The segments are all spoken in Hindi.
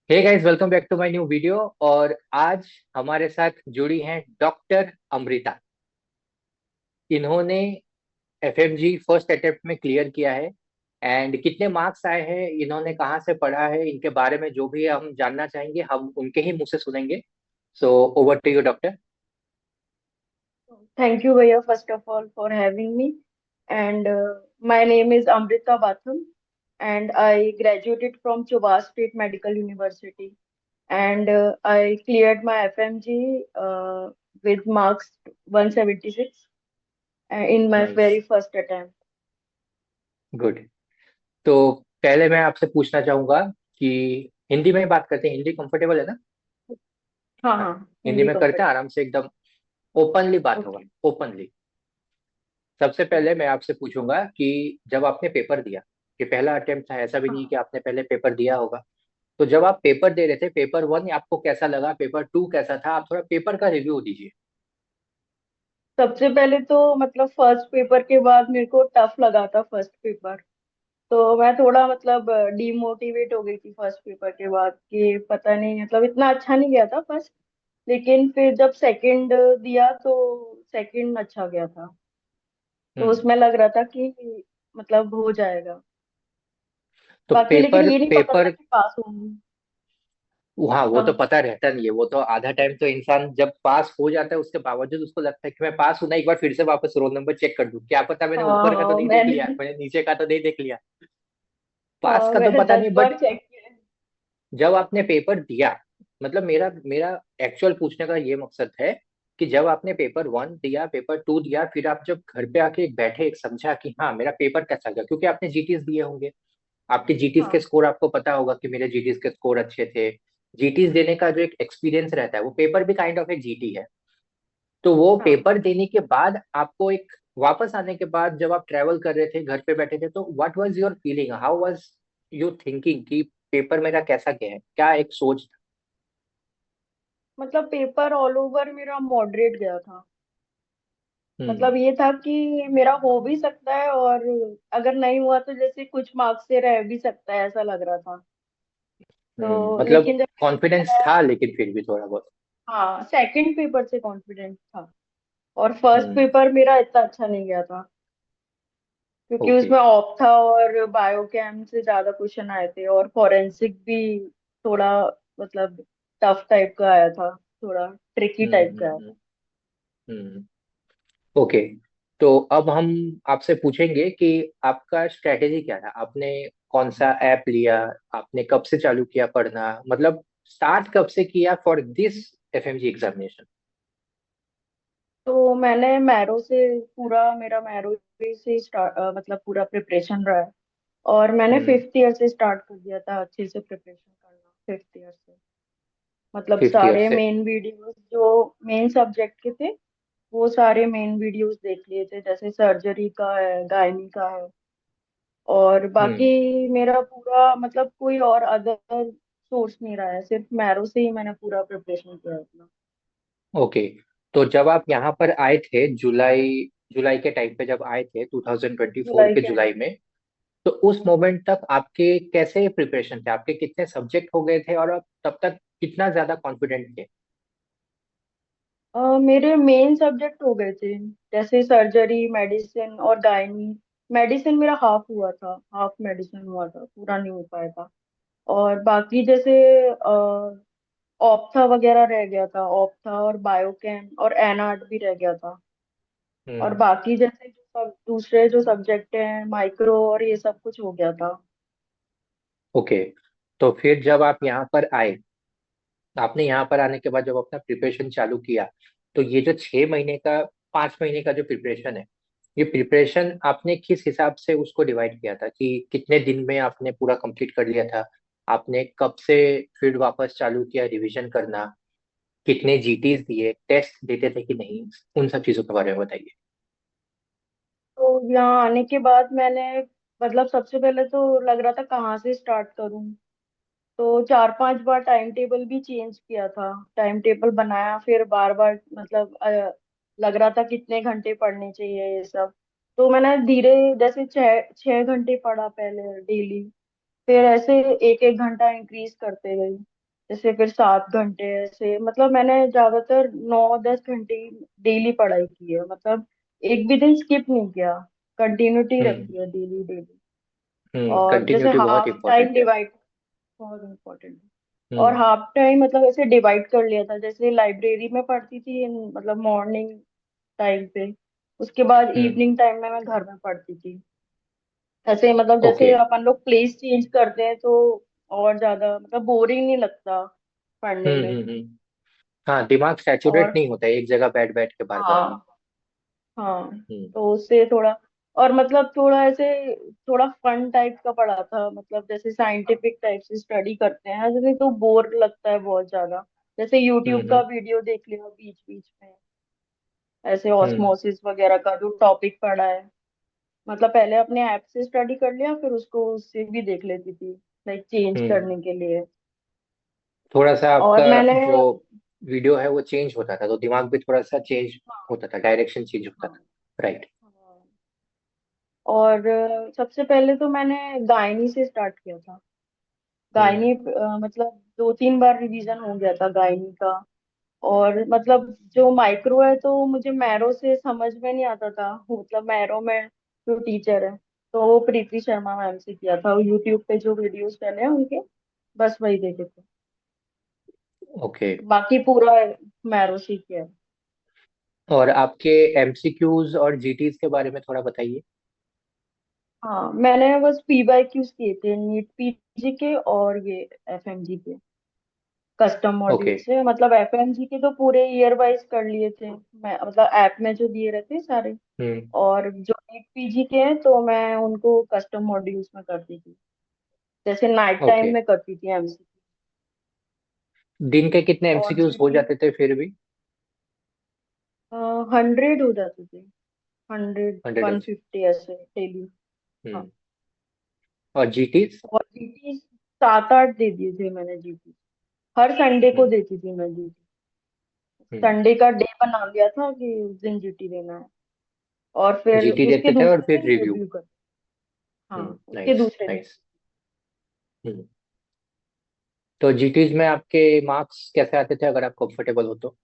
Hey guys, welcome back to my new video. और आज हमारे साथ जुड़ी हैं डॉक्टर अमृता। इन्होंने एफएमजी फर्स्ट अटेम्प्ट में क्लियर किया है। एंड कितने मार्क्स आए हैं, इन्होंने कहाँ से पढ़ा है, इनके बारे में जो भी हम जानना चाहेंगे हम उनके ही मुंह से सुनेंगे। So over to you doctor. Thank you, Bhaiya, first of all, for having me. And my name is Amrita Batham, and I graduated from Chuba State Medical University. And I cleared my FMG with marks 176 in my nice. very first attempt. Good. तो पहले मैं आपसे पूछना चाहूंगा कि हिंदी में ही बात करते हैं। हिंदी कंफर्टेबल है ना? हाँ हाँ, हाँ, हिंदी हिंदी में करते हैं, कंफर्टेबल। आराम से एकदम ओपनली बात होगा। ओके। ओपनली। सबसे पहले मैं आपसे पूछूंगा कि जब आपने पेपर दिया, कि पहला अटेम्प्ट था, ऐसा भी नहीं कि हाँ, आपने पहले पेपर दिया होगा, तो जब आप पेपर दे रहे थे, पेपर वन आपको कैसा लगा, पेपर टू कैसा था, आप थोड़ा पेपर का रिव्यू दीजिए। सबसे पहले तो मतलब फर्स्ट पेपर के बाद मेरे को टफ लगा था फर्स्ट पेपर। तो मैं थोड़ा मतलब डीमोटिवेट हो गई थी फर्स्ट पेपर के बाद कि पता नहीं मतलब इतना अच्छा नहीं गया था फर्स्ट। लेकिन फिर जब सेकंड दिया तो सेकंड अच्छा गया था। तो हम्म। उसमें लग रहा था कि मतलब हो जाएगा। तो बाकी लेकिन पेपर ये नहीं पता था पेपर कि पास होंगी। हाँ, वो तो हाँ पता रहता नहीं है। वो तो आधा टाइम तो इंसान जब पास हो जाता है उसके बावजूद उसको लगता है कि मैं पास हूं ना, एक बार फिर से वापस रोल नंबर चेक कर दूं, क्या पता मैंने हाँ ऊपर का तो हाँ, नहीं देख लिया, मैंने मैंने नीचे का तो नहीं देख लिया। पास हाँ का तो मैंने पता 10 नहीं, बट बार चेक किया। जब आपने पेपर दिया, मतलब मेरा मेरा एक्चुअल पूछने का ये मकसद है कि जब आपने पेपर वन दिया, पेपर टू दिया, फिर आप जब घर पे आके एक बैठे, एक समझा कि हाँ मेरा पेपर कैसा गया, क्योंकि आपने जीटीज दिए होंगे, आपके जीटीज के हाँ स्कोर आपको पता होगा कि मेरे जीटीज के स्कोर अच्छे थे। जीटीज देने का जो एक एक्सपीरियंस रहता है, वो पेपर भी काइंड ऑफ एक जीटी है। तो वो हाँ। पेपर देने के बाद आपको एक वापस आने के बाद जब आप ट्रेवल कर रहे थे, घर पे बैठे थे, तो what was your feeling, how was you thinking कि पेपर मेरा कैसा गया है, क्या एक सोच था? मतलब पेपर ऑल ओवर मेरा मॉडरेट गया था। हम्म। मतलब ये था कि मेरा हो भी सकता है और अगर नहीं हुआ तो जैसे कुछ मार्क्स से रह भी सकता है ऐसा लग रहा था। तो मतलब लेकिन जब रिजल्ट कॉन्फिडेंस आया। था, लेकिन फिर भी थोड़ा बहुत। हाँ, सेकंड पेपर से कॉन्फिडेंट था। और फर्स्ट हम्म। पेपर मेरा इतना अच्छा नहीं गया था क्योंकि ओके। उसमें ऑप था और बायोकेम से ज्यादा क्वेश्चन आए थे और फॉरेंसिक भी थोड़ा मतलब टफ टाइप का आया था, थोड़ा ट्रिकी हम्म टाइप का आया हम्म था। हम्म। ओके। तो अब हम आपसे पूछेंगे कि आपका स्ट्रेटेजी क्या था, आपने कौन सा ऐप लिया, आपने कब से चालू किया पढ़ना, मतलब स्टार्ट कब से किया फॉर दिस एफएमजी एग्जामिनेशन? तो मैंने मैरो से पूरा मेरा मैरो से स्टार्ट मतलब पूरा प्रिपरेशन रहा है। और मैंने हम्म। फिफ्थ ईयर से स्टार्ट कर दिया था अच्छे से प्रिपरेशन करना फिफ्थ ईयर से। मतलब फिफ्थ ईयर सारे से? मेन वीडियोस जो मेन सब्जेक्ट के थे वो सारे मेन वीडियोस देख लिए थे, जैसे सर्जरी का है, गायनी का है। और हम्म। बाकी मेरा पूरा मतलब कोई और अदर सोर्स नहीं रहा है, सिर्फ मैरो से ही मैंने पूरा प्रिपरेशन किया है अपना। ओके। तो जब आप यहाँ पर आए थे, जुलाई जुलाई के टाइम पे जब आए थे 2024 जुलाई के के जुलाई एंड। में, तो उस मोमेंट तक आपके कैसे प्रिपरेशन थे, आपके कितने सब्जेक्ट हो गए थे, और आप तब तक कितना ज्यादा कॉन्फिडेंट थे? मेरे मेन सब्जेक्ट हो गए थे, जैसे सर्जरी, मेडिसिन और गायनी। मेडिसिन मेरा हाफ हुआ था, हाफ मेडिसिन हुआ था, पूरा नहीं हो पाया था। और बाकी जैसे ऑप्था वगैरह रह गया था, ऑप्था और बायोकेम और एनआर्ट भी रह गया था। और हम्म। बाकी जैसे जो सब दूसरे जो सब्जेक्ट हैं, माइक्रो और ये सब कुछ हो गया था। ओके। तो फिर जब आप यहाँ पर आए, आपने यहाँ पर आने के बाद जब अपना प्रिपरेशन चालू किया, तो ये जो 6 महीने का, 5 महीने का जो प्रिपरेशन है, ये प्रिपरेशन आपने किस हिसाब से उसको डिवाइड किया था, कि कितने दिन में आपने पूरा कंप्लीट कर लिया था? आपने कब से फिर वापस चालू किया रिवीजन करना? कितने जीटीज दिए, टेस्ट देते थे कि नहीं, उन सब चीजों के बारे में बताइए। तो यहाँ आने के बाद मैंने मतलब सबसे पहले तो लग रहा था कहाँ से स्टार्ट करूँ। तो 4-5 बार टाइम टेबल भी चेंज किया था, टाइम टेबल बनाया, फिर बार बार मतलब लग रहा था कितने घंटे पढ़ने चाहिए ये सब। तो मैंने धीरे जैसे 6 6 घंटे पढ़ा पहले डेली, फिर ऐसे 1 1 घंटा इंक्रीज करते गई। जैसे फिर 7 घंटे ऐसे, मतलब मैंने ज्यादातर 9-10 घंटे डेली पढ़ाई की है, मतलब एक भी दिन स्किप नहीं किया, कंटिन्यूटी हम्म। रखी है डेली डेली। और जैसे कंटिन्यूटी बहुत हाफ टाइम इंपॉर्टेंट है। डिवाइड, बहुत इम्पोर्टेंट है। और हम्म। हाफ टाइम मतलब ऐसे डिवाइड कर लिया था, जैसे लाइब्रेरी में पढ़ती थी मतलब मॉर्निंग टाइम पे, उसके बाद हम्म। इवनिंग टाइम में मैं घर में पढ़ती थी। ऐसे मतलब ओके। जैसे अपन लोग प्लेस चेंज करते हैं तो और ज्यादा मतलब बोरिंग नहीं लगता पढ़ने में। हम्म। हाँ, दिमाग सैचुरेट और नहीं होता है एक जगह बैठ बैठ के बार बार। हाँ, हाँ, हम्म। तो उससे थोड़ा, और मतलब थोड़ा ऐसे, थोड़ा फन टाइप का पढ़ा था, मतलब जैसे साइंटिफिक टाइप से स्टडी करते हैं, ऐसे नहीं तो बोर लगता है बहुत ज्यादा। जैसे यूट्यूब का हम्म। वीडियो देख लिया बीच बीच में, ऐसे हम्म। ऑस्मोसिस वगैरह का जो टॉपिक पढ़ा है, मतलब पहले अपने ऐप से स्टडी कर लिया, फिर उसको उससे भी देख लेती थी, लाइक चेंज हम्म। करने के लिए। थोड़ा सा आपका और मैंने, जो वीडियो है वो चेंज होता था तो दिमाग भी थोड़ा सा चेंज हाँ, होता था, डायरेक्शन चेंज होता हाँ, था। राइट। हाँ। और सबसे पहले तो मैंने गायनी से स्टार्ट किया था। हम्म। गायनी मतलब 2-3 बार रिवीजन हो गया था गायनी का। और मतलब जो माइक्रो है तो मुझे मैरो से समझ में नहीं आता था, मतलब मैरो में जो टीचर है तो वो प्रीति शर्मा मैम से किया था, यूट्यूब पे जो वीडियोस डले हैं उनके, बस वही देखे थे। ओके। बाकी पूरा मैरो से ही किया है। और आपके एमसीक्यूज और जीटीज के बारे में थोड़ा बताइए। हाँ, मैंने बस पी वाई क्यूज किए थे, नीट पीजी के और ये एफएमजी के कस्टम ओके। मॉड्यूल से, मतलब एफएमजी के तो पूरे ईयर वाइज कर लिए थे मैं, मतलब ऐप में जो दिए रहते हैं सारे। हम्म। और जो नीट पीजी के हैं तो मैं उनको कस्टम मॉड्यूल्स में करती थी, जैसे नाइट ओके। टाइम में करती थी एमसीक्यू। दिन के कितने और एमसीक्यूज हो जीटी जाते थे फिर भी? 100 हो जाते थे, 100 100 वन एमसी। फिफ्टी ऐसे डेली। हाँ। हम्म। और जीटीज? और जीटी 7-8 दे दिए थे मैंने जीटी, हर संडे को हम्म। देती थी मैं जीटी। हम्म। संडे का डे बना लिया था कि उस दिन जीटी देना है, और फिर जीटी उसके देते थे और दूसरे फिर दिन रिव्यू। रिव्यू कर। हाँ, उसके नाइस दूसरे दिन। नाइस। हम्म। तो जीटीज में आपके मार्क्स कैसे आते थे अगर आप कंफर्टेबल हो तो?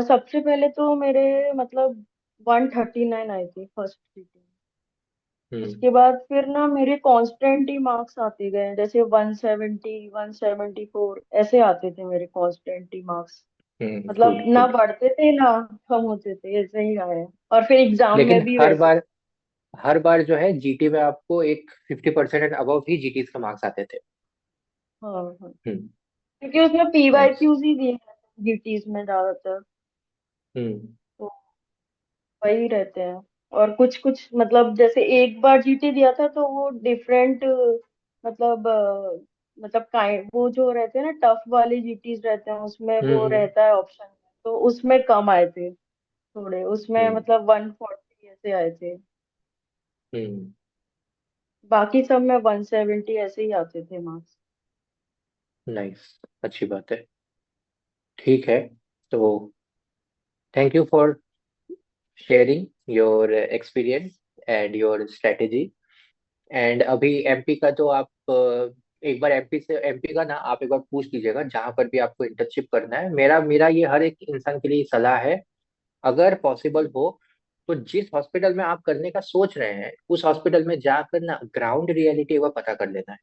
सबसे पहले तो मेरे मतलब 139 आए थे फर्स्ट सीटिंग। हम्म। उसके बाद फिर ना मेरे कांस्टेंट ही मार्क्स आते गए, जैसे 170, 174 ऐसे आते थे मेरे कांस्टेंट ही मार्क्स। मतलब गुड ना गुड। बढ़ते थे ना कम होते थे, ऐसे ही आए। और फिर एग्जाम लेकिन में भी वैसे। हर बार जो है जीटी में आपको एक 50% एंड अबव ही जीटीज का मार्क्स आते थे। हाँ, हाँ, हम्म। क्योंकि उसमें पी वाई नाइस। क्यूज ही दिए जीटीज में ज्यादातर, हम्म। तो वही रहते हैं। और कुछ कुछ मतलब जैसे एक बार जीटी दिया था तो वो डिफरेंट, मतलब मतलब काइंड वो जो रहते हैं ना टफ वाले जीटीज रहते हैं, उसमें वो हम्म। रहता है ऑप्शन, तो उसमें कम आए थे थोड़े, उसमें हम्म। मतलब 140 ऐसे आए थे। हम्म। बाकी सब में 170 ऐसे ही आते थे मार्क्स। नाइस। अच्छी बात है। ठीक है। तो thank you for sharing your experience and your strategy. And अभी एमपी का तो आप एक बार एमपी का ना आप एक बार पूछ लीजिएगा जहां पर भी आपको इंटर्नशिप करना है। मेरा मेरा ये हर एक इंसान के लिए सलाह है, अगर पॉसिबल हो तो जिस हॉस्पिटल में आप करने का सोच रहे हैं उस हॉस्पिटल में जाकर ना ग्राउंड रियलिटी वो पता कर लेना है।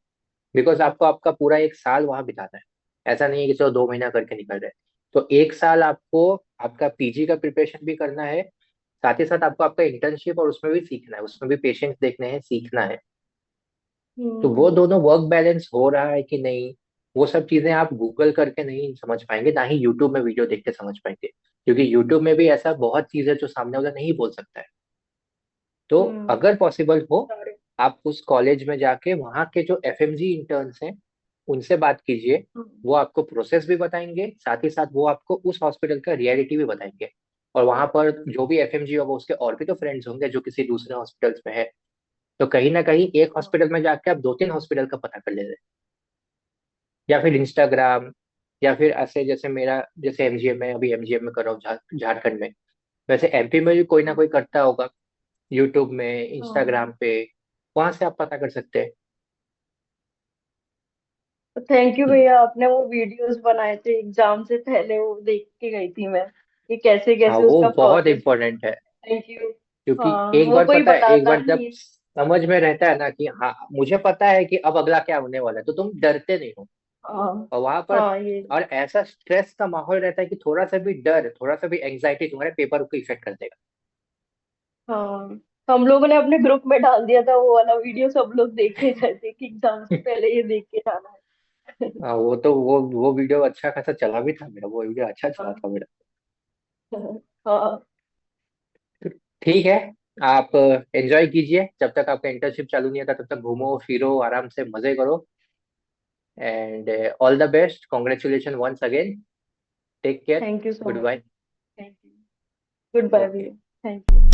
बिकॉज आपको आपका पूरा एक साल वहां बिताना है। ऐसा नहीं है कि चलो 2 महीना करके निकल रहे हैं। तो एक साल आपको आपका पीजी का प्रिपरेशन भी करना है, साथ ही साथ आपको आपका इंटर्नशिप और उसमें भी सीखना है, उसमें भी पेशेंट्स देखने हैं, सीखना है। तो वो हम्म, दोनों वर्क बैलेंस हो रहा है कि नहीं, वो सब चीजें आप गूगल करके नहीं समझ पाएंगे, ना ही यूट्यूब में वीडियो देख के समझ पाएंगे, क्योंकि यूट्यूब में भी ऐसा बहुत चीजें जो सामने वाला नहीं बोल सकता है। तो हम्म, अगर पॉसिबल हो सारे। आप उस कॉलेज में जाके वहाँ के जो एफएमजी इंटर्न्स हैं उनसे बात कीजिए। हम्म, वो आपको प्रोसेस भी बताएंगे, साथ ही साथ वो आपको उस हॉस्पिटल का रियलिटी भी बताएंगे। और वहां पर जो भी एफएमजी होगा उसके और भी तो फ्रेंड्स होंगे जो किसी दूसरे हॉस्पिटल्स में है। तो कहीं ना कहीं एक हाँ, हॉस्पिटल में जाके आप 2-3 हॉस्पिटल का पता कर ले रहे हैं, या फिर इंस्टाग्राम, या फिर ऐसे जैसे मेरा जैसे एमजीएम में, अभी एमजीएम में कर रहा हूँ झारखंड में, वैसे एमपी में भी कोई ना हाँ, कोई करता होगा, यूट्यूब में, हाँ, इंस्टाग्राम पे, वहां से आप पता कर सकते हैं। थैंक यू भैया, आपने वो वीडियोस बनाए थे एग्जाम से पहले, वो देख के गई थी मैं कि कैसे हाँ, कैसे वो उसका बहुत प्रोसेस। इम्पोर्टेंट है। Thank you. क्योंकि हाँ, एक वो बार कोई पता है, एक बताता बार जब नहीं है। समझ में रहता है ना कि हाँ मुझे पता है कि अब अगला क्या होने वाला है, तो तुम डरते नहीं हो। हाँ। और वहां पर, हाँ ये। और ऐसा स्ट्रेस का माहौल रहता है कि थोड़ा सा भी डर, थोड़ा सा भी एंजाइटी तुम्हारे पेपर को इफेक्ट कर देगा। हाँ, हम लोगों ने अपने ग्रुप में डाल दिया था वो वाला वीडियो, सब लोग देखे गए थे कि एग्जाम से पहले ये देख के जाना है। हाँ, वो तो वो वीडियो अच्छा खासा चला भी था मेरा, वो वीडियो अच्छा चला हाँ। था मेरा। हाँ। तो ठीक है, आप एंजॉय कीजिए, जब तक आपका इंटर्नशिप चालू नहीं होता तब तक घूमो फिरो आराम से मजे करो। And all the best, congratulation once again. Take care. Thank you so good much. Bye. Thank you. Good bye okay. भैया। Thank you.